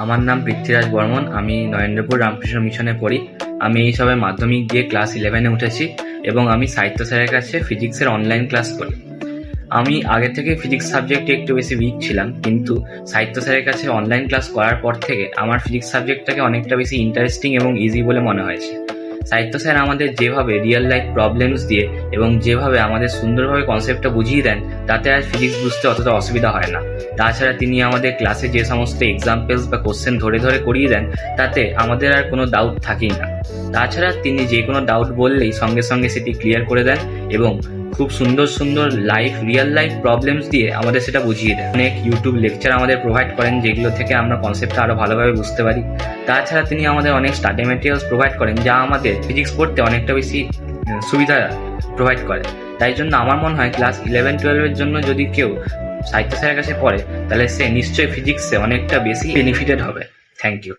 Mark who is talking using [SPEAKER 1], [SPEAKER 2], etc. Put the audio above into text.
[SPEAKER 1] আমার নাম পৃথ্বীরাজ বর্মন। আমি নরেন্দ্রপুর রামকৃষ্ণ মিশনে পড়ি। আমি এই সবে মাধ্যমিক দিয়ে ক্লাস 11-এ উঠেছি এবং আমি সাহিত্য স্যারের কাছে ফিজিক্সের অনলাইন ক্লাস করি। আমি আগে থেকে ফিজিক্স সাবজেক্টে একটু বেশি উইক ছিলাম, কিন্তু সাহিত্য স্যারের কাছে অনলাইন ক্লাস করার পর থেকে আমার ফিজিক্স সাবজেক্টটাকে অনেকটা বেশি ইন্টারেস্টিং এবং ইজি বলে মনে হয়েছে। সাহিত্য স্যার আমাদের যেভাবে রিয়েল লাইফ প্রবলেমস দিয়ে এবং যেভাবে আমাদের সুন্দরভাবে কনসেপ্টটা বুঝিয়ে দেন, তাতে আর ফিজিক্স বুঝতে অতটা অসুবিধা হয় না। তাছাড়া তিনি আমাদের ক্লাসে যে সমস্ত এক্সাম্পলস বা কোশ্চেন ধরে ধরে করিয়ে দেন, তাতে আমাদের আর কোনো ডাউট থাকেই না। তাছাড়া তিনি যে কোনো ডাউট বললেই সঙ্গে সঙ্গে সেটি ক্লিয়ার করে দেন এবং খুব সুন্দর সুন্দর রিয়েল লাইফ প্রবলেমস দিয়ে আমাদের সেটা বুঝিয়ে দেন। অনেক ইউটিউব লেকচার আমাদের প্রোভাইড করেন, যেগুলো থেকে আমরা কনসেপ্টটা আরো ভালোভাবে বুঝতে পারি। তাছাড়া তিনি আমাদের অনেক স্টাডি ম্যাটেরিয়ালস প্রোভাইড করেন, যা আমাদের ফিজিক্স পড়তে অনেকটা বেশি সুবিধা প্রোভাইড করে। তাই জন্য আমার মনে হয় ক্লাস 11-12-এর জন্য যদি কেউ সাহিত্য স্যারের কাছে পড়ে, তাহলে সে নিশ্চয়ই ফিজিক্সে অনেকটা বেশি বেনিফিটেড হবে। Thank you.